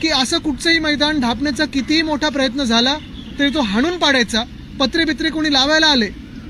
की असं कुठचंही मैदान ढापण्याचा कितीही मोठा प्रयत्न झाला तरी तो हाणून पाडायचा. पत्रे बित्रे कोणी लावायला आले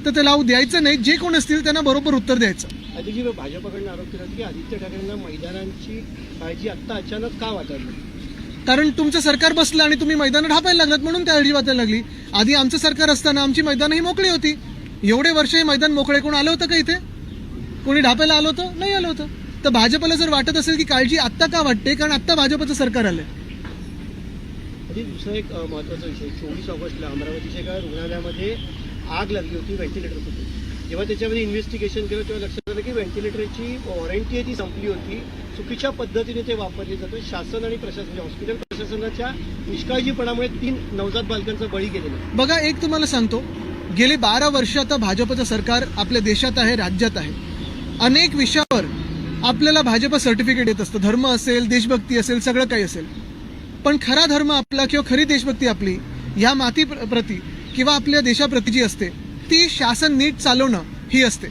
तर ते लावू द्यायचं नाही. जे कोण असतील त्यांना बरोबर उत्तर द्यायचं. आदिजी, भाजपकडून आरोप केला की आदित्य ठाकरेंना मैदानांची काळजी आता अचानक का वाटली? कारण तुमचं सरकार बसलं आणि तुम्ही मैदानं ढापायला लागलात म्हणून काळजी वाटायला लागली. आधी आमचं सरकार असताना आमची मैदानं ही मोकळी होती. एवढे वर्ष हे मैदान मोकळे कोण आलं होतं का इथे? कोणी ढापायला आलं होतं? नाही आलं होतं. तर भाजपला जर वाटत असेल की काळजी आत्ता का वाटते, कारण आत्ता भाजपचं सरकार आलंय. दुसरा एक महत्वाचा विषय, 24 ऑगस्टला अमरावतीच्या एका रुग्णालयामध्ये आग लागली होती व्हेंटिलेटर होती. जेव्हा त्याच्यामध्ये इन्व्हेस्टिगेशन केलं तेव्हा लक्षात आलं की व्हेंटिलेटरची वॉरंटी आहे ती संपली होती. चुकीच्या पद्धतीने ते वापरले जातं. शासन आणि प्रशासन म्हणजे हॉस्पिटल प्रशासनाच्या निष्काळजीपणामुळे 3 नवजात बालकांचा बळी गेलेला. बघा, एक तुम्हाला सांगतो, गेली 12 वर्ष आता भाजपचं सरकार आपल्या देशात आहे, राज्यात आहे. अनेक विषयावर आपल्याला भाजप सर्टिफिकेट येत असतं. धर्म असेल, देशभक्ती असेल, सगळं काही असेल. पण खरा धर्म आपला किंवा खरी देशभक्ती आपली ह्या मातीप्रती किंवा आपल्या देशाप्रती जी असते ती शासन नीट चालवणं ही असते.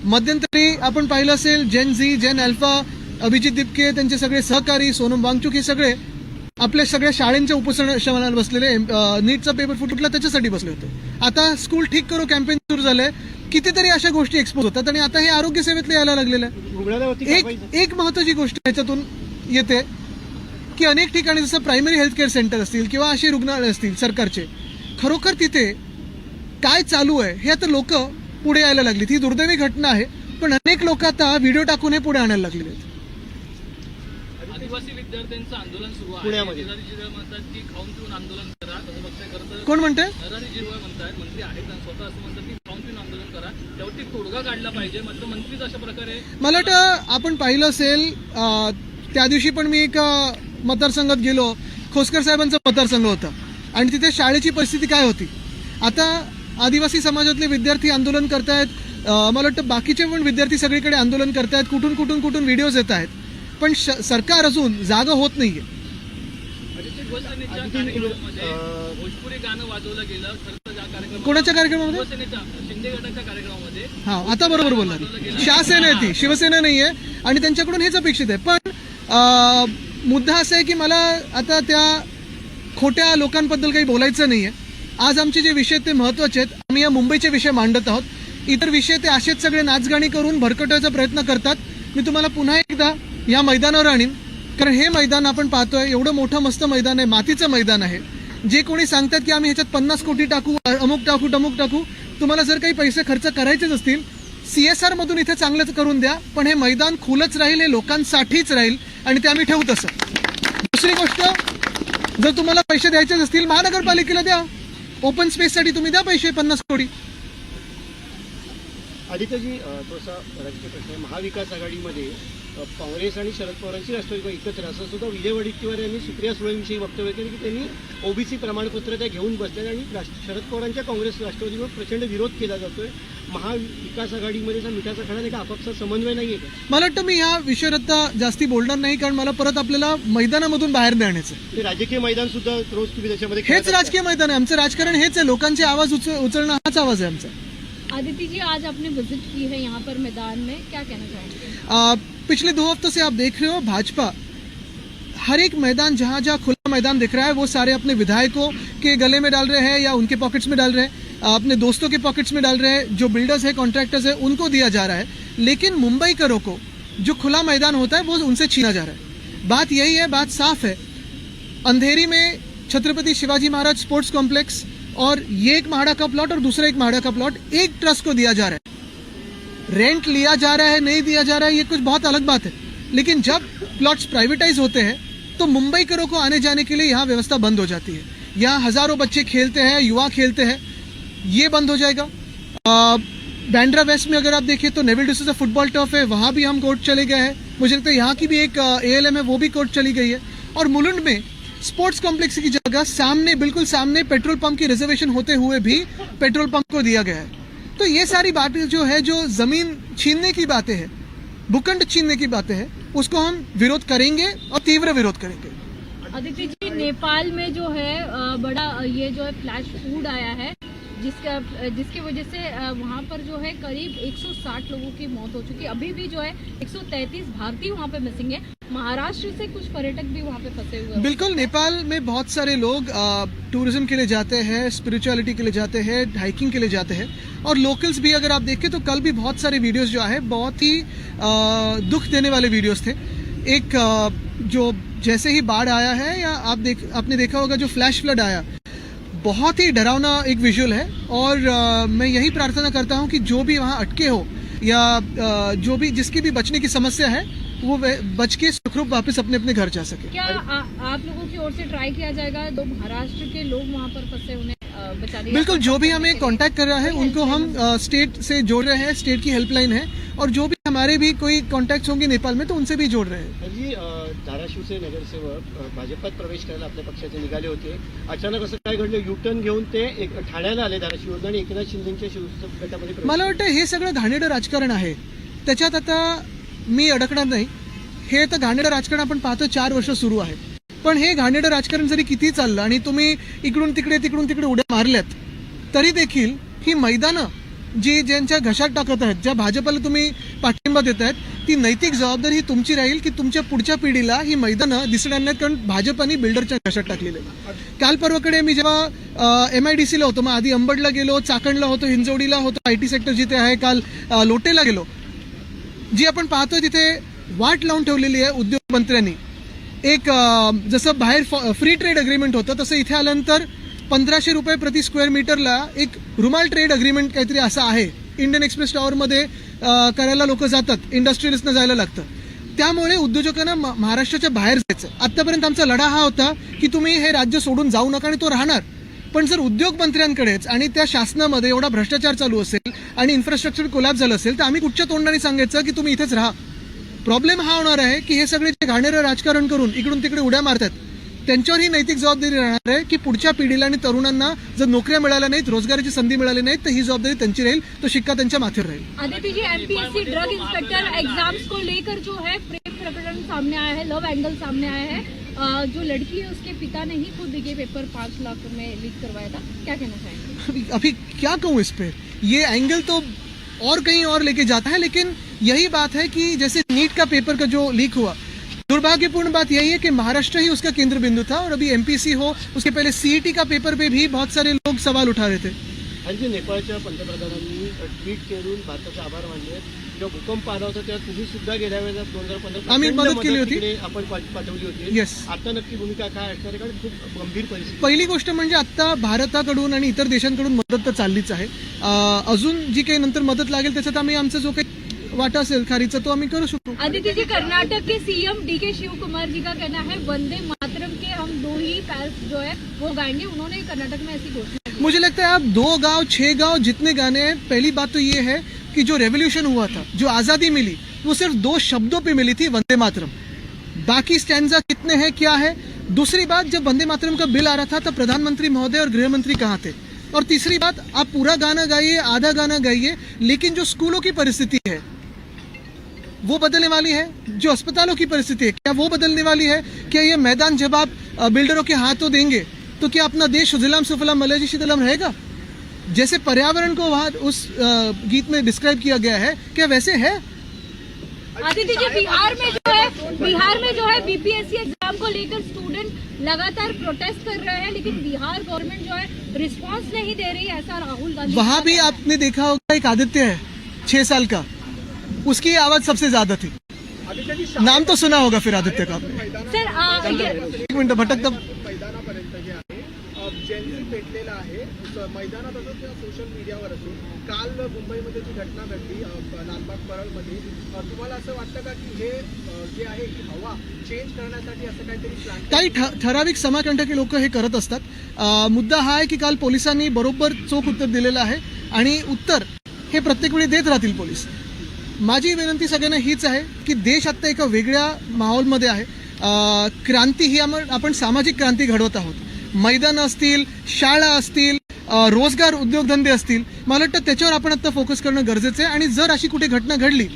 मध्यंतरी आपण पाहिलं असेल, जेन झी, जेन अल्फा, अभिजित दिपके, त्यांचे सगळे सहकारी, सोनम वांगचुक, हे सगळे आपल्या सगळ्या शाळांच्या उपोषणाला बसलेले. नीटचा पेपर फुटला त्याच्यासाठी बसले होते. आता स्कूल ठीक करो कॅम्पेन सुरू झालंय. कितीतरी अशा गोष्टी एक्सपोज होतात आणि आता हे आरोग्य सेवेतले यायला लागलेलं आहे. एक महत्वाची गोष्ट याच्यातून येते की अनेक ठिकाणी जसं प्रायमरी हेल्थ केअर सेंटर असतील किंवा असे रुग्णालय असतील सरकारचे, खरोखर तिथे काय चालू आहे हे आता लोक पुढे यायला लागली. ही दुर्दैवी घटना आहे, पण अनेक लोक आता व्हिडिओ टाकून हे पुढे आणायला लागलेले आहेत. आदिवासी विद्यार्थ्यांचं आंदोलन सुरू आहे पुण्यामध्ये. म्हणतात की खाऊन पिऊन आंदोलन करा, तसं बघताय. कोण म्हणतंय? नरहरी झिरवळ म्हणतात, मंत्री आहेत स्वतः असं म्हणतात की खाऊन पिऊन आंदोलन करा, त्यावरती तोडगा काढला पाहिजे. मात्र मंत्रीच अशा प्रकारे, मला वाटतं आपण पाहिलं असेल, त्या दिवशी पण मी एक मतदारसंघात गेलो. खोसकर साहेबांचा मतदारसंघ होता आणि तिथे शाळेची परिस्थिती काय होती. आता आदिवासी समाजातले विद्यार्थी आंदोलन करतायत. मला वाटतं बाकीचे पण विद्यार्थी सगळीकडे आंदोलन करतायत. कुठून कुठून कुठून व्हिडिओज येत आहेत, पण सरकार अजून जागा होत नाहीये. भोजपुरी गाणं वाजवलं गेलं. कोणाच्या कार्यक्रमामध्ये? शिंदे गटाच्या कार्यक्रमामध्ये. हा, आता बरोबर बोलला. शिवसेना आहे ती, शिवसेना नाहीये आणि त्यांच्याकडून हेच अपेक्षित आहे. पण मुद्दा असा आहे की मला आता त्या खोट्या लोकांबद्दल काही बोलायचं नाहीये. आज आमचे जे विषय ते महत्वाचे आहेत. आम्ही या मुंबईचे विषय मांडत आहोत. इतर विषय ते असेच सगळे नाचगाणी करून भरकटवायचा प्रयत्न करतात. मी तुम्हाला पुन्हा एकदा या मैदानावर आणीन, कारण हे मैदान आपण पाहतोय, एवढं मोठं मस्त मैदान आहे, मातीचं मैदान आहे. जे कोणी सांगतात की आम्ही ह्याच्यात 50 कोटी टाकू, अमुक टाकू, टमुक टाकू, तुम्हाला जर काही पैसे खर्च करायचेच असतील CSR मधून इथे चांगलंच करून द्या, पण हे मैदान खुलंच राहील, हे लोकांसाठीच राहील आणि ते आम्ही ठेवू तसं. दुसरी गोष्ट, जर तुम्हाला पैसे द्यायचेच असतील महानगरपालिकेला द्या. ओपन स्पेससाठी तुम्ही द्या पैसे 50 कोटी. आदित्यजी, थोडासा राजकीय प्रश्न आहे. महाविकास आघाडीमध्ये काँग्रेस आणि शरद पवारांची राष्ट्रवादी एकत्र असं सुद्धा विजय वडेट्टीवार यांनी सुप्रिया सुळेंविषयी वक्तव्य केले की त्यांनी OBC प्रमाणपत्र त्या घेऊन बसले आणि शरद पवारांच्या काँग्रेस राष्ट्रवादीवर प्रचंड विरोध केला जातोय. महाविकास आघाडीमध्ये मिठाचा खडा नाही का, आपापसा समन्वय नाहीये का? मला वाटतं मी या विषयावर आता जास्ती बोलणार नाही, कारण मला परत आपल्याला मैदानामधून बाहेर नेण्याचं. ते राजकीय मैदान सुद्धा रोज तुम्ही त्याच्यामध्ये, हेच राजकीय मैदान आहे. आमचं राजकारण हेच आहे. लोकांचे आवाज उचलणं हाच आवाज आहे आमचा. आदित्य जी, आज आपने विजिट की है यहाँ पर मैदान में, क्या कहना चाहेंगे? पिछले 2 हफ्तों से आप देख रहे हो, भाजपा हर एक मैदान, जहाँ जहाँ खुला मैदान दिख रहा है, वो सारे अपने विधायकों के गले में डाल रहे हैं या उनके पॉकेट्स में डाल रहे हैं, अपने दोस्तों के पॉकेट्स में डाल रहे हैं. जो बिल्डर्स है, कॉन्ट्रैक्टर्स है, उनको दिया जा रहा है. लेकिन मुंबईकरों को जो खुला मैदान होता है वो उनसे छीना जा रहा है. बात यही है, बात साफ है. अंधेरी में छत्रपति शिवाजी महाराज स्पोर्ट्स कॉम्प्लेक्स और ये एक महाड़ा का प्लॉट और दूसरा एक महाड़ा का प्लॉट एक ट्रस्ट को दिया जा रहा है. रेंट लिया जा रहा है, नहीं दिया जा रहा है, ये कुछ बहुत अलग बात है. लेकिन जब प्लॉट्स प्राइवेटाइज होते हैं तो मुंबईकरों को आने जाने के लिए यहाँ व्यवस्था बंद हो जाती है. यहाँ हजारों बच्चे खेलते हैं, युवा खेलते हैं, ये बंद हो जाएगा. बैंड्रा वेस्ट में अगर आप देखें तो नेवल डिसूजा फुटबॉल टर्फ है, वहाँ भी हम कोर्ट चले गए हैं. मुझे लगता है यहाँ की भी एक ALM है, वो भी कोर्ट चली गई है. और मुलुंड में स्पोर्ट्स कॉम्प्लेक्स की जगह सामने, बिल्कुल सामने पेट्रोल पंप की रिजर्वेशन होते हुए भी पेट्रोल पंप को दिया गया है. तो ये सारी बातें जो है, जो जमीन छीनने की बातें हैं, भूखंड छीनने की बातें हैं, उसको हम विरोध करेंगे और तीव्र विरोध करेंगे. आदित्य जी, नेपाल में जो है बड़ा ये जो है फ्लैश फूड आया है, जिसकी वजह से वहाँ पर जो है करीब 160 लोगों की मौत हो चुकी है। अभी भी जो है 133 भारतीय वहाँ पे मिसिंग है। महाराष्ट्र से कुछ पर्यटक भी वहाँ पे फंसे हुए हैं। बिल्कुल, नेपाल में बहुत सारे लोग टूरिज्म के लिए जाते हैं, स्पिरिचुअलिटी के लिए जाते हैं, हाइकिंग के लिए जाते हैं, और लोकल्स भी अगर आप देखें तो कल भी बहुत सारे वीडियोस जो है बहुत ही दुख देने वाले वीडियोस थे। एक जो जैसे ही बाढ़ आया है, या आपने देखा होगा जो फ्लैश फ्लड आया, बहुत ही डरावना एक विजुअल है। और मैं यही प्रार्थना करता हूं कि जो भी वहां अटके हो या जो भी जिसकी भी बचने की समस्या है वो बच के सुखरूप वापस अपने अपने घर जा सके। क्या आप लोगों की ओर से ट्राई किया जाएगा तो महाराष्ट्र के लोग वहाँ पर फंसे उन्हें बचाने? बिल्कुल, जो भी हमें कांटेक्ट कर रहा है उनको हम स्टेट से जोड़ रहे हैं, स्टेट की हेल्पलाइन है, और जो भी हमारे भी कोई कॉन्टॅक्ट होंगे नेपाल में तो उनसे भी जोड़ रहे हैं। जी, धाराशिवचे नगरसेवक भाजपात प्रवेश करायला आपल्या पक्षाचे निघाले होते. अचानक असं काय घडलं, युटर्न घेऊन ते ठाण्याला आले धाराशिवरून आणि एकनाथ शिंदेच्या शिवसेना गटामध्ये प्रवेश. मला वाटतं हे सगळं घाणेरडं राजकारण आहे, त्याच्यात आता मी अडकणार नाही. हे तर घाणेरडं राजकारण आपण पाहतो 4 वर्ष सुरू आहे, पण हे घाणेरडं राजकारण जरी किती चाललं आणि तुम्ही इकडून तिकडे उड्या मारल्यात तरी देखील ही मैदानं जी ज्यांच्या घशात टाकत आहेत, ज्या भाजपला तुम्ही पाठिंबा देत आहेत, ती नैतिक जबाबदारी ही तुमची राहील की तुमच्या पुढच्या पिढीला ही मैदानं दिसणार नाहीत, कारण भाजपाने बिल्डरच्या घशात टाकलेले. काल परवाकडे मी जेव्हा MIDCला होतो, मग आधी अंबडला गेलो, चाकणला होतो, हिंजवडीला होतो, IT सेक्टर जिथे आहे, काल लोटेला गेलो. जी आपण पाहतोय तिथे वाट लावून ठेवलेली आहे उद्योग मंत्र्यांनी. एक जसं बाहेर फ्री ट्रेड अग्रीमेंट होतं तसं इथे आल्यानंतर 1500 रुपये प्रति स्क्वेअर मीटरला एक रुमाल ट्रेड अग्रीमेंट काहीतरी असं आहे. इंडियन एक्सप्रेस टॉवरमध्ये करायला लोक जातात, इंडस्ट्रियलिस्टनं जायला लागतं. त्यामुळे उद्योजकांना महाराष्ट्राच्या बाहेर जायचं. आतापर्यंत आमचा लढा हा होता की तुम्ही हे राज्य सोडून जाऊ नका, आणि तो राहणार. पण जर उद्योग मंत्र्यांकडेच आणि त्या शासनामध्ये एवढा भ्रष्टाचार चालू असेल आणि इन्फ्रास्ट्रक्चर कोलॅप्स झालं असेल तर आम्ही कुठच्या तोंडाने सांगायचं की तुम्ही इथेच राहा. प्रॉब्लेम हा होणार आहे की हे सगळे जे घाणेरडं राजकारण करून इकडून तिकडे उड्या मारतात त्यांच्यावर ही नैतिक जबाबदारी राहणार आहे की पुढच्या पिढीला आणि तरुणांना जर नोकऱ्या मिळाल्या नाहीत, रोजगाराची संधी मिळाली नाहीत तर ही जबाबदारी त्यांची राहील, तो शिक्का त्यांच्या माथ्यावर राहील. Aditya ji, MPSC drug inspector exams को लेकर जो है प्रेम प्रकरण सामने आया है, लव एंगल सामने आया है. जो लड़की है उसके पिता ने ही खुद ये पेपर 5 लाख में लीक करवाया था. क्या कहना चाहेंगे? अभी क्या कहूँ इस पे, ये एंगल तो और कहीं और लेके जाता है. लेकिन यही बात है कि जैसे नीट का पेपर का जो लीक हुआ, दुर्भाग्यपूर्ण बात यही है कि महाराष्ट्र ही उसका केंद्र बिंदु था, और अभी MPC हो, उसके पहले CET का पेपर पे भी बहुत सारे लोग सवाल उठा रहे थे. आणि नेपाळच्या पंतप्रधानांनी ट्विट करून भारताचा आभार मानले. जेव्हा भूकंप आला होता तेव्हा तुम्ही सुद्धा गेल्या वेळेला 2015 आम्ही मदत केली होती, आपण पाठवली होती. येस. आता नक्की भूमिका काय असणार आहे, कारण खूप गंभीर परिस्थिती. पहिली गोष्ट म्हणजे आता भारताकडून आणि इतर देशांकडून मदत तर चाललीच आहे. अजून जी काही नंतर मदत लागेल त्याच्यात आम्ही आमचा जो काही वाटा असेल खारीचा तो आम्ही करू शकतो. आदित्य जी, कर्नाटक के CM DK शिवकुमार जी का कहना है वंदे मातरम के हम 2 ही पैल्स जो है वो गाएंगे. उन्होंने कर्नाटक में ऐसी घोषणा की. मुझे लगता है आप 2 गांव 6 गांव जितने गाने हैं, पहली बात तो ये है कि जो रेवोल्यूशन हुआ था, जो आज़ादी मिली, वो सिर्फ 2 शब्दों पे मिली थी, वंदे मातरम. बाकी स्टैंजा कितने हैं, क्या है. दूसरी बात, जब वंदे मातरम का बिल आ रहा था तब प्रधानमंत्री महोदय और गृह मंत्री कहाँ थे. और तीसरी बात, आप पूरा गाना गाइए, आधा गाना गाइए, लेकिन जो स्कूलों की परिस्थिति है वो बदलने वाली है. जो अस्पतालों की परिस्थिति है क्या वो बदलने वाली है. क्या ये मैदान जब आप बिल्डरों के हाथों देंगे तो क्या अपना देश सुजलाम सुफलाम मलयजी शीतलम रहेगा. जैसे पर्यावरण को वहां उस गीत में डिस्क्राइब किया गया है, क्या वैसे है. आदित्य जी, बिहार में जो है BPSC एग्जाम को लेकर स्टूडेंट लगातार प्रोटेस्ट कर रहे हैं, लेकिन बिहार गवर्नमेंट जो है रिस्पांस नहीं दे रही है, ऐसा राहुल गांधी. वहां भी आपने देखा होगा एक आदित्य है 6 साल का, उसकी आवाज सबसे ज्यादा थी. नाम तो सुना होगा फिर आदित्य का आपने. सर, एक मिनिट भटकता. मैदानापर्यंत जे आहे जेन्सी पेटलेलं आहे मैदानात असो किंवा सोशल मीडियावर असो. काल मुंबईमध्ये जी घटना घडली लालबाग परळमध्ये, तुम्हाला असं वाटतं का की हे जे आहे ही हवा चेंज करण्यासाठी असं काहीतरी प्लॅन. काही ठराविक समाजकंटकी लोक हे करत असतात. मुद्दा हा आहे की काल पोलिसांनी बरोबर चोख उत्तर दिलेलं आहे, आणि उत्तर हे प्रत्येक वेळी देत राहतील पोलीस. माझी विनंती सगळ्यांना हीच आहे की देश आता एका वेगळ्या माहोलमध्ये आहे. क्रांती ही आपण सामाजिक क्रांती घडवत आहोत. मैदानं असतील, शाळा असतील, रोजगार उद्योगधंदे असतील, मला वाटतं त्याच्यावर आपण आता फोकस करणं गरजेचं आहे. आणि जर अशी कुठे घटना घडली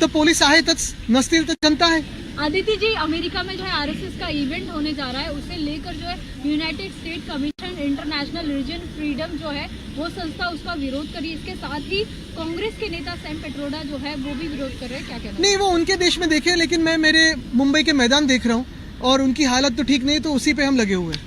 तर पोलीस आहेतच, नसतील तर जनता आहे. आदित्य जी, अमेरिका में जो है आरएसएस का इवेंट होने जा रहा है, उसे लेकर जो है United state commission international religion freedom जो है वो संस्था उसका विरोध करी। इसके साथ ही कांग्रेस के नेता सैम पेट्रोडा जो है वो भी विरोध कर रहे हैं, क्या कहना है? नहीं, वो उनके देश में देखे, लेकिन मैं मेरे मुंबई के मैदान देख रहा हूँ और उनकी हालत तो ठीक नहीं, तो उसी पे हम लगे हुए हैं।